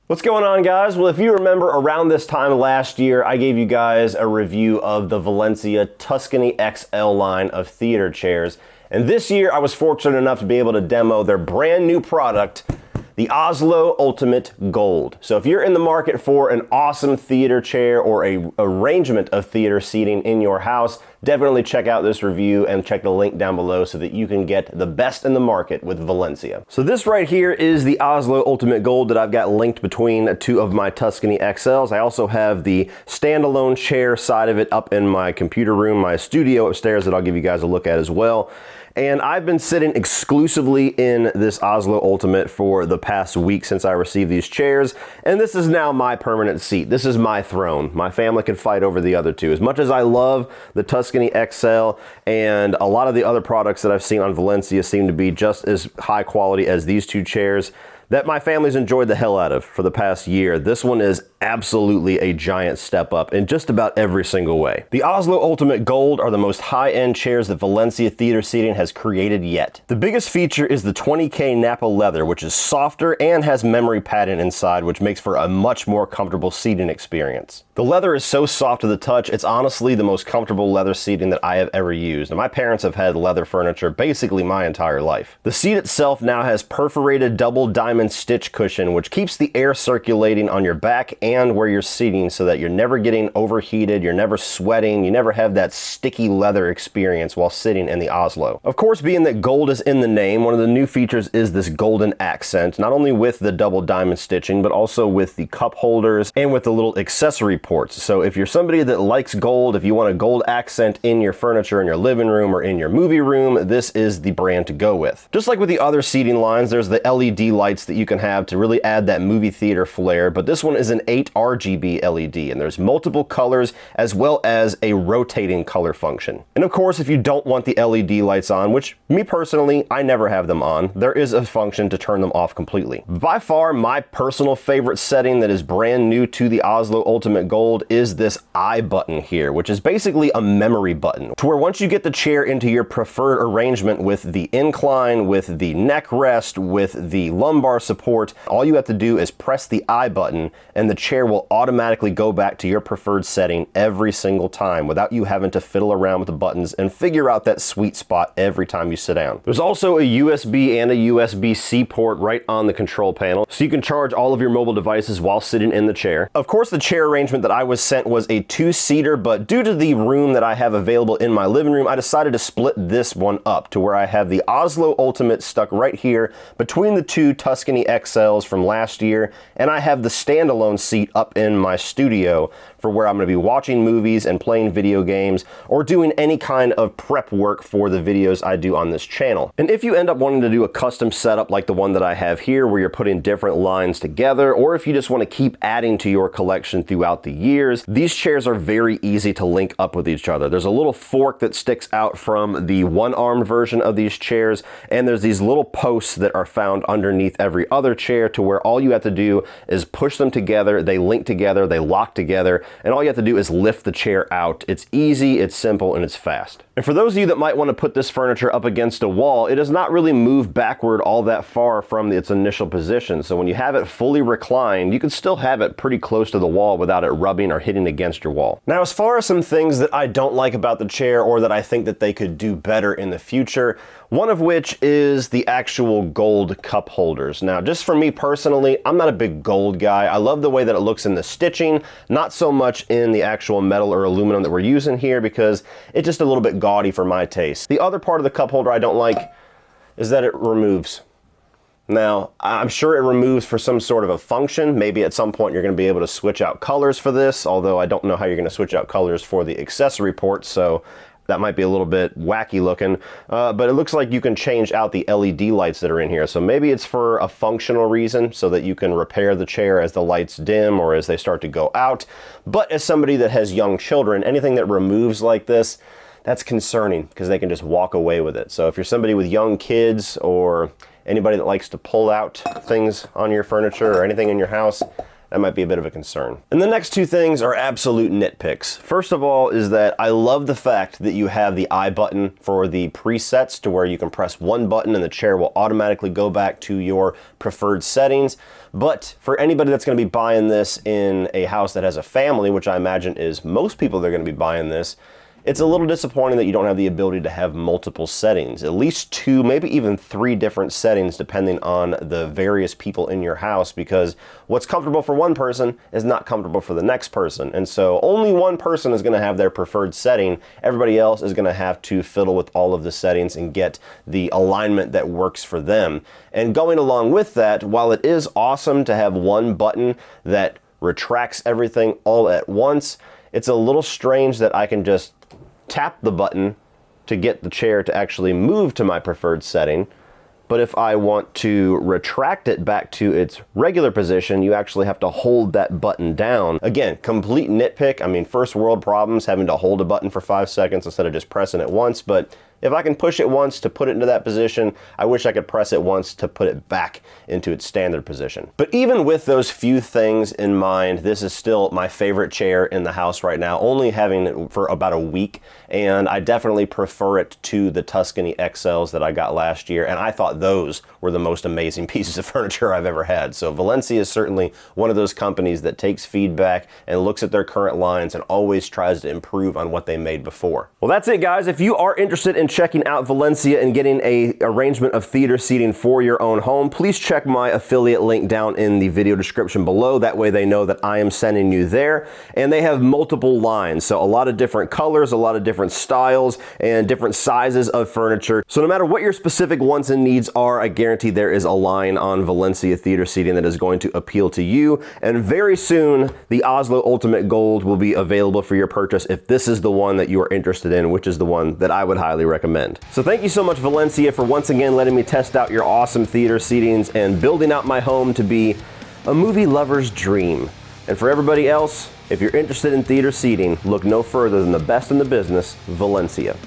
What's going on, guys? Well, if you remember, around this time last year, I gave you guys a review of the Valencia Tuscany XL line of theater chairs. And this year, I was fortunate enough to be able to demo their brand new product, the Oslo Ultimate Gold. So if you're in the market for an awesome theater chair or a arrangement of theater seating in your house, definitely check out this review and check the link down below so that you can get the best in the market with Valencia. So this right here is the Oslo Ultimate Gold that I've got linked between two of my Tuscany XLs. I also have the standalone chair side of it up in my computer room, my studio upstairs, that I'll give you guys a look at as well. And I've been sitting exclusively in this Oslo Ultimate for the past week since I received these chairs, and this is now my permanent seat. This is my throne. My family can fight over the other two. As much as I love the Tuscany XL, and a lot of the other products that I've seen on Valencia seem to be just as high quality as these two chairs that my family's enjoyed the hell out of for the past year, this one is absolutely a giant step up in just about every single way. The Oslo Ultimate Gold are the most high-end chairs that Valencia Theater Seating has created yet. The biggest feature is the 20K Napa leather, which is softer and has memory padding inside, which makes for a much more comfortable seating experience. The leather is so soft to the touch, it's honestly the most comfortable leather seating that I have ever used. And my parents have had leather furniture basically my entire life. The seat itself now has perforated double diamond stitch cushion, which keeps the air circulating on your back and where you're seating so that you're never getting overheated, you're never sweating, you never have that sticky leather experience while sitting in the Oslo. Of course, being that gold is in the name, one of the new features is this golden accent, not only with the double diamond stitching, but also with the cup holders and with the little accessory ports. So if you're somebody that likes gold, if you want a gold accent in your furniture in your living room or in your movie room, this is the brand to go with. Just like with the other seating lines, there's the LED lights that you can have to really add that movie theater flair, but this one is an 8 RGB LED, and there's multiple colors as well as a rotating color function. And of course, if you don't want the LED lights on, which me personally, I never have them on, there is a function to turn them off completely. By far, my personal favorite setting that is brand new to the Oslo Ultimate Gold is this I button here, which is basically a memory button, to where once you get the chair into your preferred arrangement with the incline, with the neck rest, with the lumbar support, all you have to do is press the I button and the chair will automatically go back to your preferred setting every single time without you having to fiddle around with the buttons and figure out that sweet spot every time you sit down. There's also a USB and a USB-C port right on the control panel, so you can charge all of your mobile devices while sitting in the chair. Of course, the chair arrangement that I was sent was a two-seater, but due to the room that I have available in my living room, I decided to split this one up to where I have the Oslo Ultimate stuck right here between the two Tuscany XLs from last year, and I have the standalone seat up in my studio for where I'm going to be watching movies and playing video games or doing any kind of prep work for the videos I do on this channel. And if you end up wanting to do a custom setup like the one that I have here where you're putting different lines together, or if you just want to keep adding to your collection throughout the years, these chairs are very easy to link up with each other. There's a little fork that sticks out from the one-armed version of these chairs, and there's these little posts that are found underneath every other chair to where all you have to do is push them together, they link together, they lock together, and all you have to do is lift the chair out. It's easy, it's simple, and it's fast. And for those of you that might want to put this furniture up against a wall, it does not really move backward all that far from its initial position. So when you have it fully reclined, you can still have it pretty close to the wall without it rubbing or hitting against your wall. Now, as far as some things that I don't like about the chair or that I think that they could do better in the future, one of which is the actual gold cup holders. Now, just for me personally, I'm not a big gold guy. I love the way that it looks in the stitching, not so much in the actual metal or aluminum that we're using here because it's just a little bit gaudy for my taste. The other part of the cup holder I don't like is that it removes. Now, I'm sure it removes for some sort of a function. Maybe at some point you're going to be able to switch out colors for this, although I don't know how you're going to switch out colors for the accessory port, so that might be a little bit wacky looking, but it looks like you can change out the LED lights that are in here. So maybe it's for a functional reason so that you can repair the chair as the lights dim or as they start to go out. But as somebody that has young children, anything that removes like this, that's concerning because they can just walk away with it. So if you're somebody with young kids or anybody that likes to pull out things on your furniture or anything in your house, that might be a bit of a concern. And the next two things are absolute nitpicks. First of all is that I love the fact that you have the I button for the presets to where you can press one button and the chair will automatically go back to your preferred settings. But for anybody that's going to be buying this in a house that has a family, which I imagine is most people that are going to be buying this, it's a little disappointing that you don't have the ability to have multiple settings, at least 2, maybe even 3 different settings depending on the various people in your house, because what's comfortable for one person is not comfortable for the next person. And so only one person is going to have their preferred setting. Everybody else is going to have to fiddle with all of the settings and get the alignment that works for them. And going along with that, while it is awesome to have one button that retracts everything all at once, it's a little strange that I can just tap the button to get the chair to actually move to my preferred setting. But if I want to retract it back to its regular position, you actually have to hold that button down. Again, complete nitpick. I mean, first world problems having to hold a button for 5 seconds instead of just pressing it once. But if I can push it once to put it into that position, I wish I could press it once to put it back into its standard position. But even with those few things in mind, this is still my favorite chair in the house right now, only having it for about a week. And I definitely prefer it to the Tuscany XLs that I got last year. And I thought those were the most amazing pieces of furniture I've ever had. So Valencia is certainly one of those companies that takes feedback and looks at their current lines and always tries to improve on what they made before. Well, that's it, guys. If you are interested in checking out Valencia and getting a arrangement of theater seating for your own home, please check my affiliate link down in the video description below. That way they know that I am sending you there. And they have multiple lines, so a lot of different colors, a lot of different styles, and different sizes of furniture. So no matter what your specific wants and needs are, I guarantee there is a line on Valencia theater seating that is going to appeal to you. And very soon, the Oslo Ultimate Gold will be available for your purchase if this is the one that you are interested in, which is the one that I would highly recommend. So thank you so much, Valencia, for once again letting me test out your awesome theater seatings and building out my home to be a movie lover's dream. And for everybody else, if you're interested in theater seating, look no further than the best in the business, Valencia.